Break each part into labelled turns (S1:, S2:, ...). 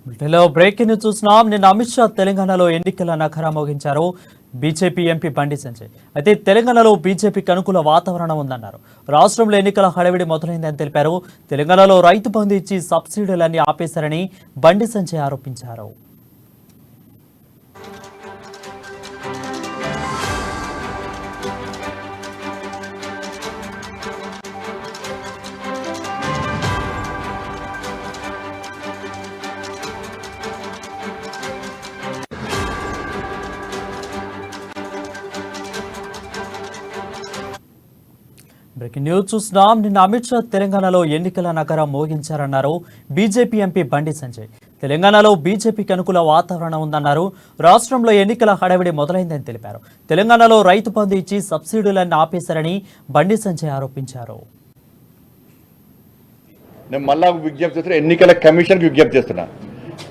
S1: ఢిల్లీలో breaking news చూస్తున్నాం. నిన్న అమిత్ షా తెలంగాణలో ఎన్నికల నఖరా మోగించారు. బీజేపీ ఎంపీ బండి సంజయ్ అయితే తెలంగాణలో బీజేపీకి అనుకూల వాతావరణం ఉందన్నారు. రాష్ట్రంలో ఎన్నికల హడావిడి మొదలైందని తెలిపారు. తెలంగాణలో రైతు బంధు ఇచ్చి సబ్సిడీలన్నీ ఆపేశారని బండి సంజయ్ ఆరోపించారు. బ్రేకింగ్ న్యూస్ చూస్తున్నాం. నిన్న అమిత్ షా తెలంగాణలో ఎన్నికల నగర మోగించారన్నారు బీజేపీ ఎంపీ బండి సంజయ్. తెలంగాణలో బీజేపీకి అనుకూల వాతావరణం ఉందన్నారు. రాష్ట్రంలో ఎన్నికల హడావిడి మొదలైందని తెలిపారు. తెలంగాణలో రైతు బంధు ఇచ్చి సబ్సిడీలన్నీ ఆపేశారని బండి సంజయ్ ఆరోపించారు.
S2: నేను మళ్ళా విజ్ఞప్తి చేస్తున్నా, ఎన్నికల కమిషన్ కి విజ్ఞప్తి చేస్తున్నా,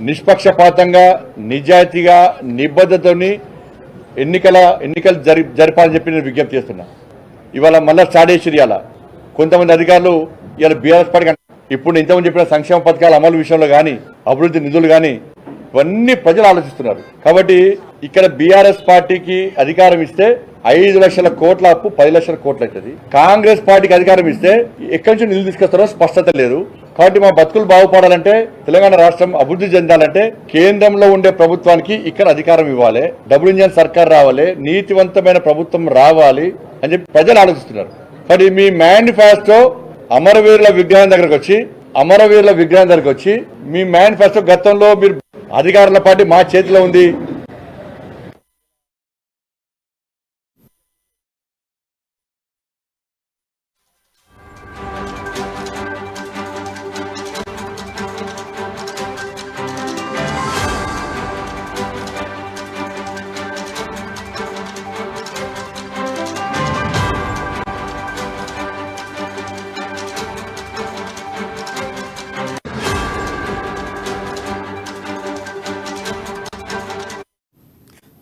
S2: నిష్పక్షపాతంగా నిజాయితీగా నిబద్ధతోని ఎన్నికలు జరపాలని చెప్పి నేను విజ్ఞప్తి చేస్తున్నా. ఇవాళ మళ్ళీ స్టార్ట్ చేసి ఇవాళ కొంతమంది అధికారులు ఇవాళ బీఆర్ఎస్ పార్టీ ఇప్పుడు ఇంతకుముందు చెప్పిన సంక్షేమ పథకాల అమలు విషయంలో కానీ అభివృద్ధి నిధులు కానీ ఇవన్నీ ప్రజలు ఆలోచిస్తున్నారు. కాబట్టి ఇక్కడ బీఆర్ఎస్ పార్టీకి అధికారం ఇస్తే 5 లక్షల కోట్ల అప్పు 10 లక్షల కోట్లు అవుతుంది. కాంగ్రెస్ పార్టీకి అధికారం ఇస్తే ఎక్కడి నుంచి నిధులు తీసుకొస్తారో స్పష్టత లేదు. కాబట్టి మా బతుకులు బాగుపడాలంటే, తెలంగాణ రాష్ట్రం అభివృద్ధి చెందాలంటే కేంద్రంలో ఉండే ప్రభుత్వానికి ఇక్కడ అధికారం ఇవ్వాలి, డబుల్ ఇంజన్ సర్కార్ రావాలి, నీతివంతమైన ప్రభుత్వం రావాలి అని చెప్పి ప్రజలు ఆలోచిస్తున్నారు. కాబట్టి మీ మేనిఫెస్టో అమరవీరుల విగ్రహం దగ్గరకు వచ్చి మీ మేనిఫెస్టో గతంలో మీరు అధికారుల పార్టీ మా చేతిలో ఉంది,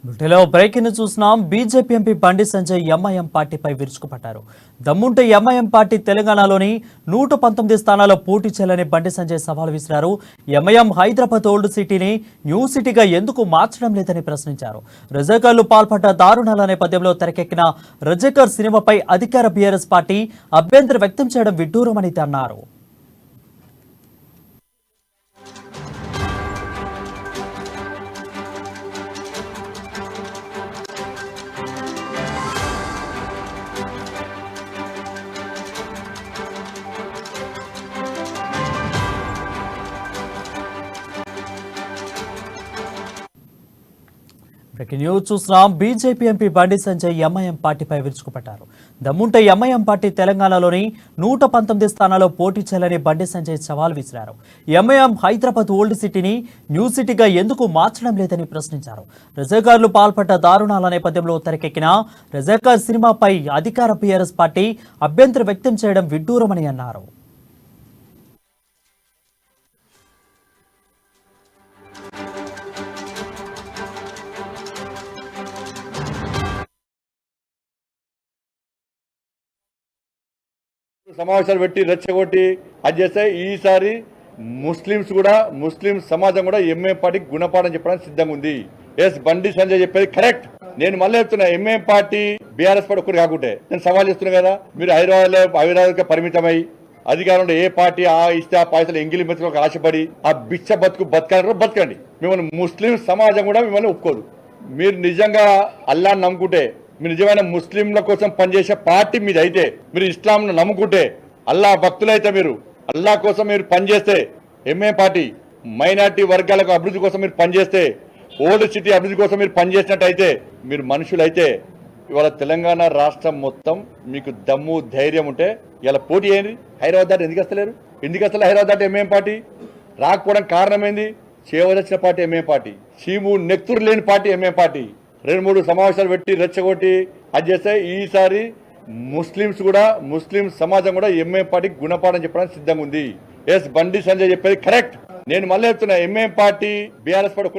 S1: ఢిల్లీలో బ్రేకింగ్ చూస్తున్నాం. BJP MP Bandi Sanjay MIM పార్టీపై విరుచుకుపడ్డారు. దమ్ముంటే ఎంఐఎం పార్టీ తెలంగాణలోని 119 స్థానాల్లో పోటీ చేయాలని బండి సంజయ్ సవాల్ విసిరారు. ఎంఐఎం హైదరాబాద్ ఓల్డ్ సిటీని న్యూ సిటీగా ఎందుకు మార్చడం లేదని ప్రశ్నించారు. రజాకార్లు పాల్పడ్డ దారుణాల నేపథ్యంలో తెరకెక్కిన రజాకార్ సినిమాపై అధికార బీఆర్ఎస్ పార్టీ అభ్యంతరం వ్యక్తం చేయడం విడ్డూరమని అన్నారు. బ్రేకింగ్ న్యూస్ చూస్తున్నాం. BJP MP Bandi Sanjay MIM పార్టీపై విరుచుకుపడ్డారు. దమ్ముంటే ఎంఐఎం పార్టీ తెలంగాణలోని 119 స్థానాల్లో పోటీ చేయాలని బండి సంజయ్ సవాల్ విసిరారు. ఎంఐఎం హైదరాబాద్ ఓల్డ్ సిటీని న్యూ సిటీగా ఎందుకు మార్చడం లేదని ప్రశ్నించారు. రజాకార్లు పాల్పడ్డ దారుణాల నేపథ్యంలో తెరకెక్కిన రజాకార్ సినిమాపై అధికార బీఆర్ఎస్ పార్టీ అభ్యంతరం వ్యక్తం చేయడం విడ్డూరమని అన్నారు.
S2: సమావేశాలు పెట్టి రెచ్చగొట్టి అది చేస్తే ఈసారి ముస్లిం సమాజం కూడా ఎంఐఎం పార్టీకి గుణపాఠం చెప్పడానికి సిద్ధంగా ఉంది. ఎస్, బండి సంజయ్ చెప్పేది కరెక్ట్. నేను మళ్ళీ చెప్తున్నా, ఎంఐఎం పార్టీ బీఆర్ఎస్ పార్టీ ఒక్కరు కాకుంటే నేను సవాల్ చేస్తున్నా కదా, మీరు హైదరాబాద్ పరిమితమై అధికారంలో ఏ పార్టీ ఇస్తే ఆ పైసలు ఎంగిలి మెతులకు ఆశపడి ఆ బిచ్చ బతకండి. మిమ్మల్ని ముస్లిం సమాజం కూడా మిమ్మల్ని ఒప్పుకోదు. మీరు నిజంగా అల్లాహ్ని నమ్ముకుంటే, మీరు నిజమైన ముస్లింల కోసం పనిచేసే పార్టీ మీద అయితే, మీరు ఇస్లాంను నమ్ముకుంటే, అల్లా భక్తులైతే, మీరు అల్లా కోసం మీరు పనిచేస్తే, ఎంఏ పార్టీ మైనార్టీ వర్గాలకు అభివృద్ధి కోసం మీరు పనిచేస్తే, ఓల్డ్ సిటీ అభివృద్ధి కోసం మీరు పనిచేసినట్టయితే, మీరు మనుషులైతే ఇవాళ తెలంగాణ రాష్ట్రం మొత్తం మీకు దమ్ము ధైర్యం ఉంటే ఇలా పోటీ అయింది. హైదరాబాద్ దాటి ఎందుకు వస్తలేరు? హైదరాబాద్ దాటి ఎంఏం పార్టీ రాకపోవడం కారణం ఏంది? చేయవలసిన పార్టీ ఎంఏం పార్టీ, చీము నెక్తురు లేని పార్టీ ఎంఏం పార్టీ. 2-3 సమావేశాలు పెట్టి రెచ్చగొట్టి అది చేస్తే ఈసారి ముస్లిం సమాజం కూడా ఎంఐఎం పార్టీకి గుణపాఠం చెప్పడానికి సిద్ధంగా ఉంది. ఎస్, బండి సంజయ్ చెప్పేది కరెక్ట్. నేను మళ్ళీ చెప్తున్నా, ఎంఐఎం పార్టీ బీఆర్ఎస్ పార్టీ